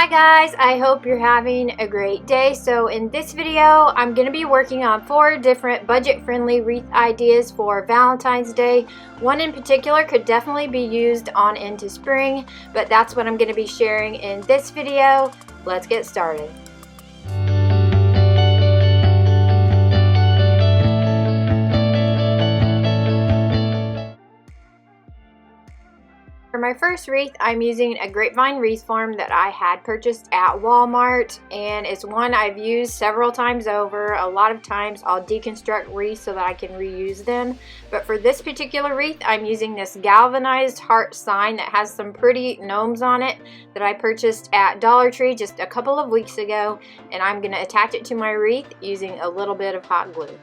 Hi guys, I hope you're having a great day. So in this video, I'm going to be working on 4 different budget-friendly wreath ideas for Valentine's Day. One in particular could definitely be used on into spring, but that's what I'm going to be sharing in this video. Let's get started. For my first wreath, I'm using a grapevine wreath form that I had purchased at Walmart, and it's one I've used several times over. A lot of times I'll deconstruct wreaths so that I can reuse them, but for this particular wreath I'm using this galvanized heart sign that has some pretty gnomes on it that I purchased at Dollar Tree just a couple of weeks ago, and I'm going to attach it to my wreath using a little bit of hot glue.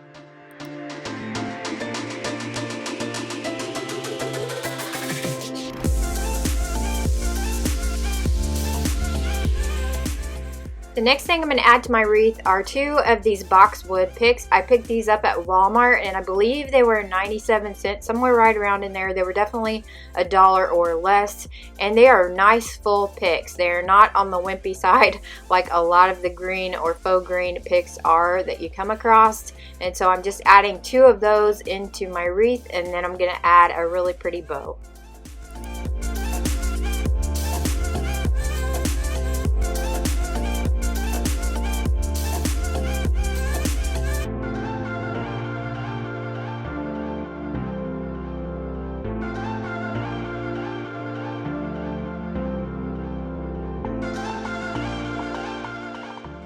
The next thing I'm going to add to my wreath are 2 of these boxwood picks. I picked these up at Walmart and I believe they were 97 cents, somewhere right around in there. They were definitely $1 or less, and they are nice full picks. They're not on the wimpy side like a lot of the green or faux green picks are that you come across. And so I'm just adding 2 of those into my wreath, and then I'm going to add a really pretty bow.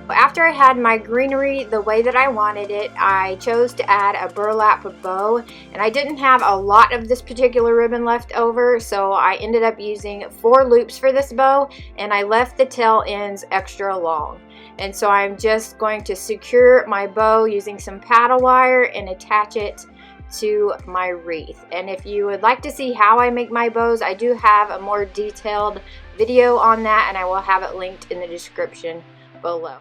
After I had my greenery the way that I wanted it, I chose to add a burlap bow, and I didn't have a lot of this particular ribbon left over, so I ended up using 4 loops for this bow, and I left the tail ends extra long. And so I'm just going to secure my bow using some paddle wire and attach it to my wreath. And if you would like to see how I make my bows, I do have a more detailed video on that, and I will have it linked in the description below.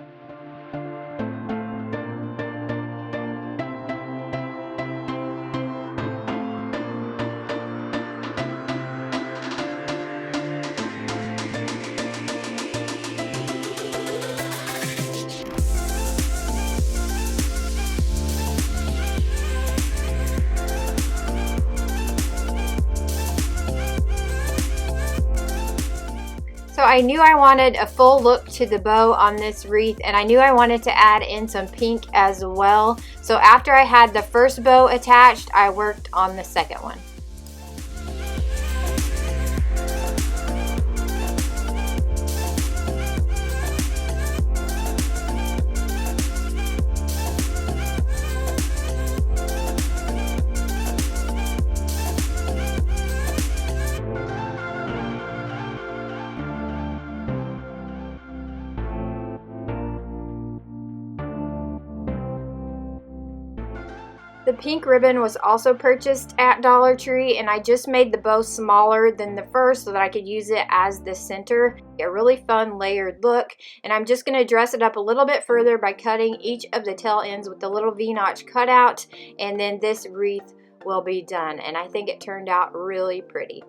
So I knew I wanted a full look to the bow on this wreath, and I knew I wanted to add in some pink as well. So after I had the first bow attached, I worked on the second one. The pink ribbon was also purchased at Dollar Tree, and I just made the bow smaller than the first so that I could use it as the center. A really fun layered look, and I'm just going to dress it up a little bit further by cutting each of the tail ends with the little V-notch cutout, and then this wreath will be done, and I think it turned out really pretty.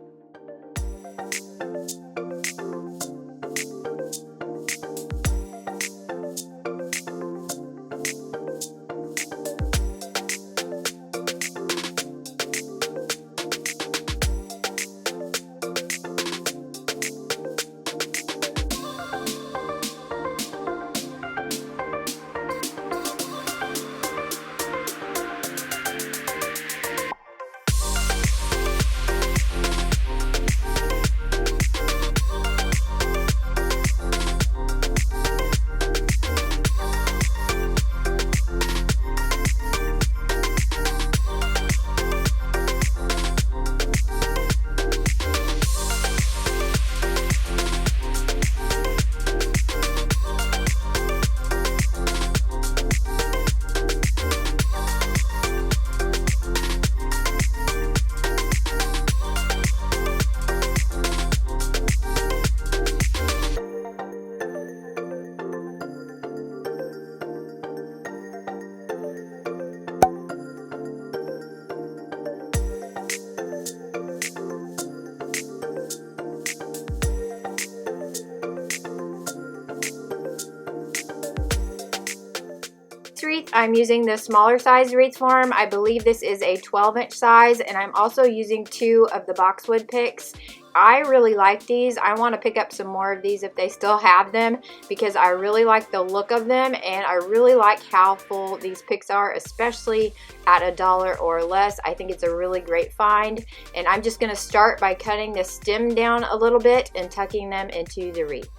I'm using the smaller size wreath form. I believe this is a 12-inch size, and I'm also using 2 of the boxwood picks. I really like these. I want to pick up some more of these if they still have them, because I really like the look of them, and I really like how full these picks are, especially at $1 or less. I think it's a really great find, and I'm just going to start by cutting the stem down a little bit and tucking them into the wreath.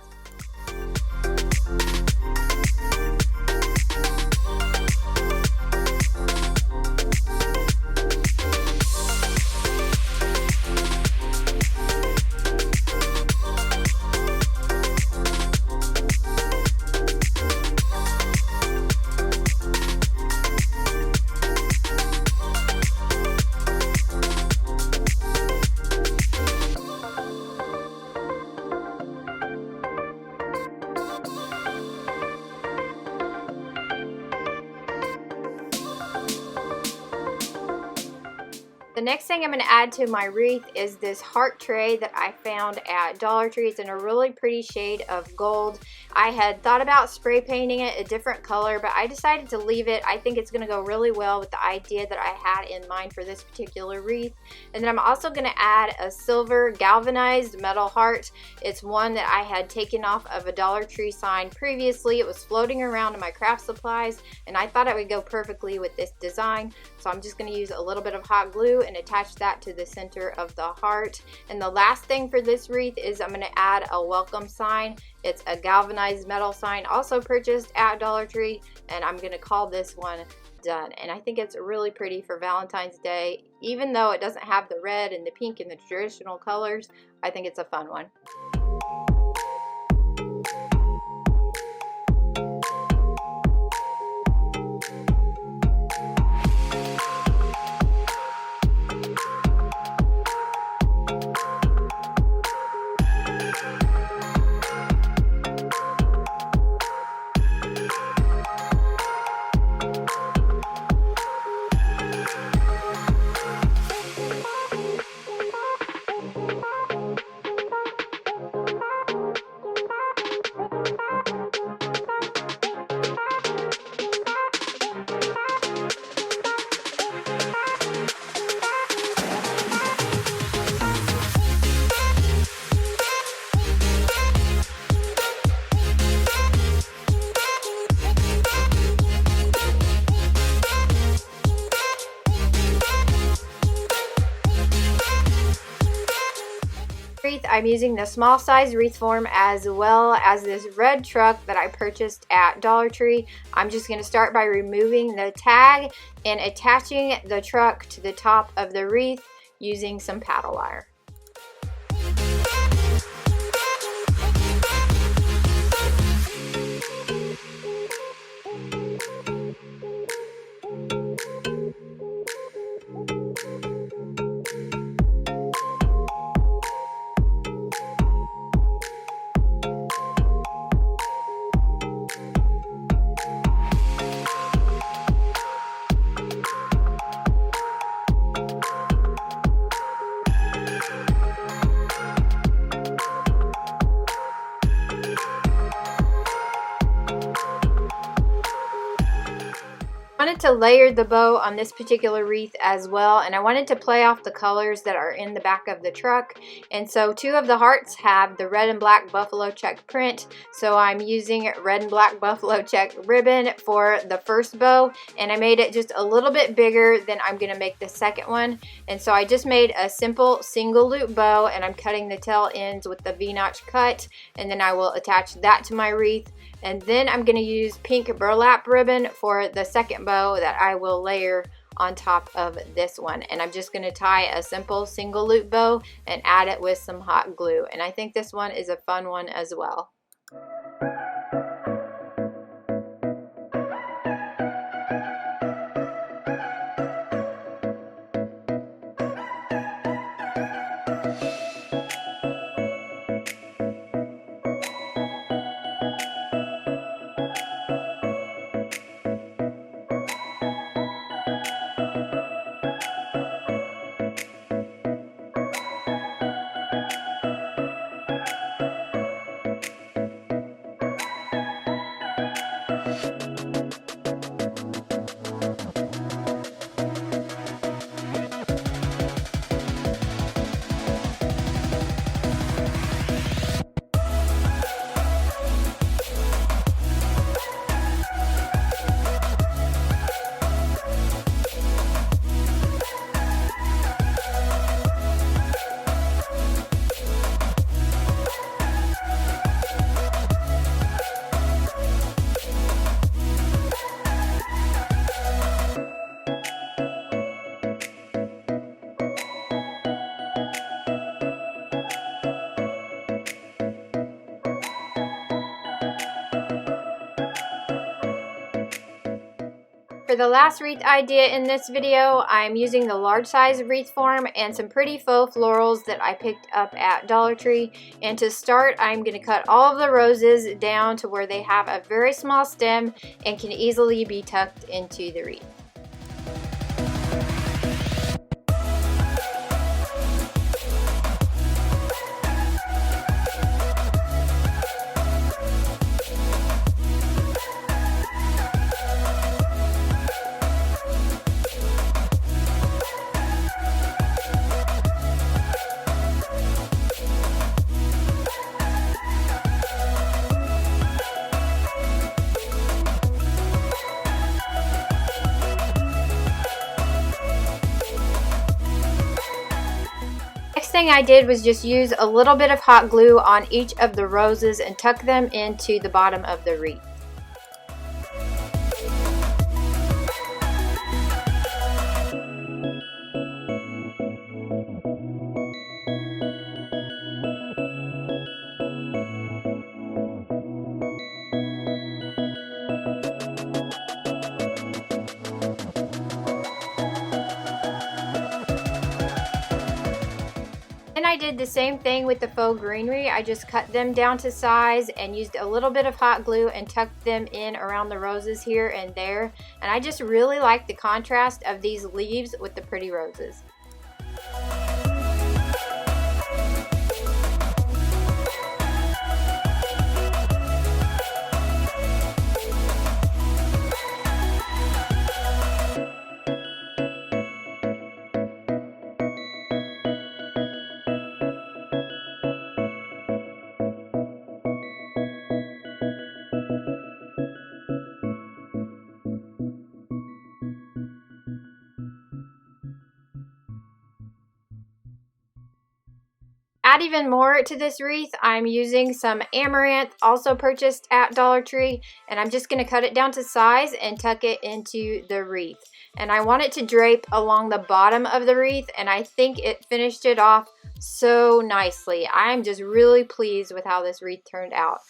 The next thing I'm going to add to my wreath is this heart tray that I found at Dollar Tree. It's in a really pretty shade of gold. I had thought about spray painting it a different color, but I decided to leave it. I think it's going to go really well with the idea that I had in mind for this particular wreath. And then I'm also going to add a silver galvanized metal heart. It's one that I had taken off of a Dollar Tree sign previously. It was floating around in my craft supplies, and I thought it would go perfectly with this design. So I'm just going to use a little bit of hot glue and attach that to the center of the heart. And the last thing for this wreath is I'm going to add a welcome sign. It's a galvanized metal sign, also purchased at Dollar Tree, and I'm going to call this one done. And I think it's really pretty for Valentine's Day. Even though it doesn't have the red and the pink and the traditional colors, I think it's a fun one. I'm using the small size wreath form as well as this red truck that I purchased at Dollar Tree. I'm just going to start by removing the tag and attaching the truck to the top of the wreath using some paddle wire. I wanted to layer the bow on this particular wreath as well, and I wanted to play off the colors that are in the back of the truck. And so 2 of the hearts have the red and black buffalo check print, so I'm using red and black buffalo check ribbon for the first bow, and I made it just a little bit bigger than I'm going to make the second one. And so I just made a simple single loop bow, and I'm cutting the tail ends with the V-notch cut, and then I will attach that to my wreath. And then I'm going to use pink burlap ribbon for the second bow that I will layer on top of this one. And I'm just going to tie a simple single loop bow and add it with some hot glue. And I think this one is a fun one as well. For the last wreath idea in this video, I'm using the large size wreath form and some pretty faux florals that I picked up at Dollar Tree. And to start, I'm going to cut all of the roses down to where they have a very small stem and can easily be tucked into the wreath. Next thing I did was just use a little bit of hot glue on each of the roses and tuck them into the bottom of the wreath. And I did the same thing with the faux greenery. I just cut them down to size and used a little bit of hot glue and tucked them in around the roses here and there. And I just really like the contrast of these leaves with the pretty roses. Add even more to this wreath, I'm using some amaranth, also purchased at Dollar Tree, and I'm just going to cut it down to size and tuck it into the wreath. And I want it to drape along the bottom of the wreath, and I think it finished it off so nicely. I'm just really pleased with how this wreath turned out.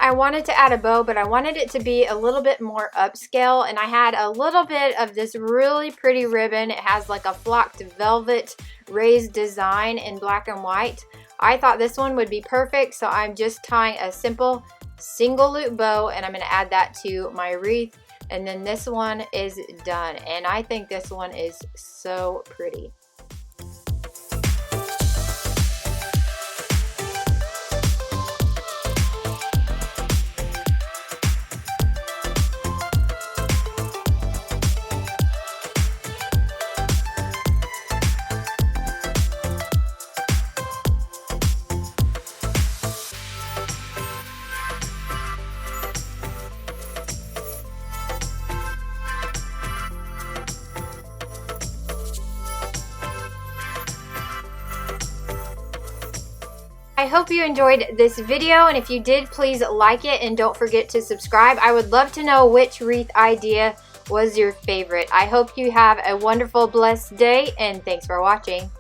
I wanted to add a bow, but I wanted it to be a little bit more upscale, and I had a little bit of this really pretty ribbon. It has like a flocked velvet raised design in black and white. I thought this one would be perfect, so I'm just tying a simple single loop bow, and I'm going to add that to my wreath, and then this one is done. And I think this one is so pretty. I hope you enjoyed this video, and if you did, please like it and don't forget to subscribe. I would love to know which wreath idea was your favorite. I hope you have a wonderful, blessed day, and thanks for watching.